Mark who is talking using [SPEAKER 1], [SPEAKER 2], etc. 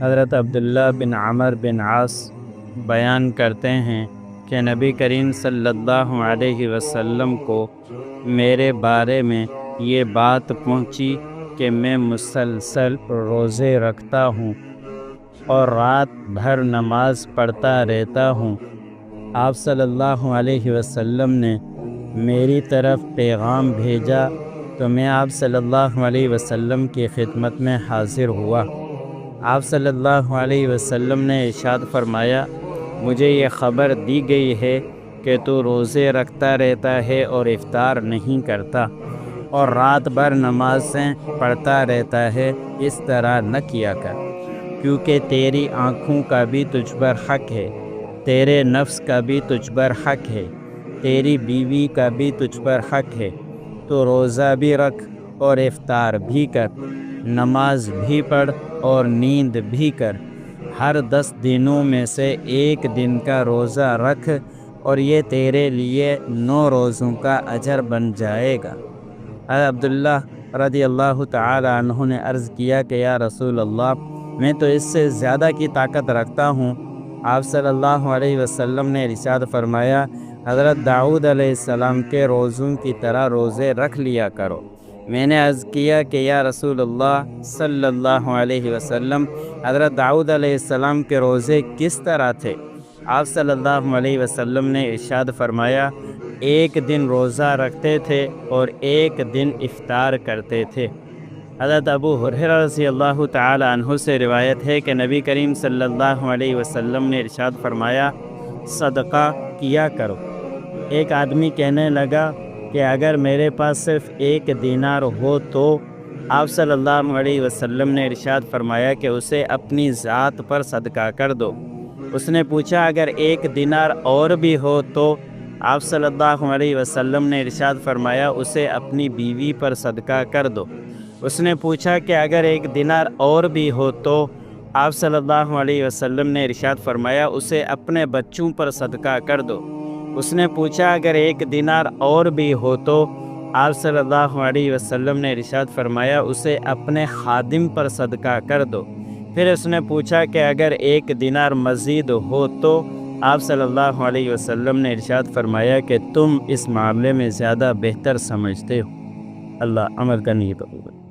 [SPEAKER 1] حضرت عبداللہ بن عمر بن عاص بیان کرتے ہیں کہ نبی کریم صلی اللہ علیہ وسلم کو میرے بارے میں یہ بات پہنچی کہ میں مسلسل روزے رکھتا ہوں اور رات بھر نماز پڑھتا رہتا ہوں۔ آپ صلی اللہ علیہ وسلم نے میری طرف پیغام بھیجا تو میں آپ صلی اللہ علیہ وسلم کی خدمت میں حاضر ہوا۔ آپ صلی اللہ علیہ وسلم نے ارشاد فرمایا، مجھے یہ خبر دی گئی ہے کہ تو روزے رکھتا رہتا ہے اور افطار نہیں کرتا اور رات بھر نمازیں پڑھتا رہتا ہے، اس طرح نہ کیا کر، کیونکہ تیری آنکھوں کا بھی تجھ پر حق ہے، تیرے نفس کا بھی تجھ پر حق ہے، تیری بیوی کا بھی تجھ پر حق ہے۔ تو روزہ بھی رکھ اور افطار بھی کر، نماز بھی پڑھ اور نیند بھی کر۔ ہر 10 دنوں میں سے ایک دن کا روزہ رکھ اور یہ تیرے لیے 9 روزوں کا اجر بن جائے گا۔ حضرت عبداللہ رضی اللہ تعالی عنہ نے عرض کیا کہ یا رسول اللہ، میں تو اس سے زیادہ کی طاقت رکھتا ہوں۔ آپ صلی اللہ علیہ وسلم نے ارشاد فرمایا، حضرت داؤد علیہ السلام کے روزوں کی طرح روزے رکھ لیا کرو۔ میں نے عرض کیا کہ یا رسول اللہ صلی اللہ علیہ وسلم، حضرت داؤد علیہ السلام کے روزے کس طرح تھے؟ آپ صلی اللہ علیہ وسلم نے ارشاد فرمایا، ایک دن روزہ رکھتے تھے اور ایک دن افطار کرتے تھے۔ حضرت ابو ہریرہ رضی اللہ تعالی عنہ سے روایت ہے کہ نبی کریم صلی اللہ علیہ وسلم نے ارشاد فرمایا، صدقہ کیا کرو۔ ایک آدمی کہنے لگا کہ اگر میرے پاس صرف 1 دینار ہو تو؟ آپ صلی اللہ علیہ وسلم نے ارشاد فرمایا کہ اسے اپنی ذات پر صدقہ کر دو۔ اس نے پوچھا اگر 1 دینار اور بھی ہو تو؟ آپ صلی اللہ علیہ وسلم نے ارشاد فرمایا اسے اپنی بیوی پر صدقہ کر دو۔ اس نے پوچھا کہ اگر 1 دینار اور بھی ہو تو؟ آپ صلی اللہ علیہ وسلم نے ارشاد فرمایا اسے اپنے بچوں پر صدقہ کر دو۔ اس نے پوچھا اگر 1 دینار اور بھی ہو تو؟ آپ صلی اللہ علیہ وسلم نے ارشاد فرمایا اسے اپنے خادم پر صدقہ کر دو۔ پھر اس نے پوچھا کہ اگر 1 دینار مزید ہو تو؟ آپ صلی اللہ علیہ وسلم نے ارشاد فرمایا کہ تم اس معاملے میں زیادہ بہتر سمجھتے ہو۔ اللہ عمل کرنے کی توفیق۔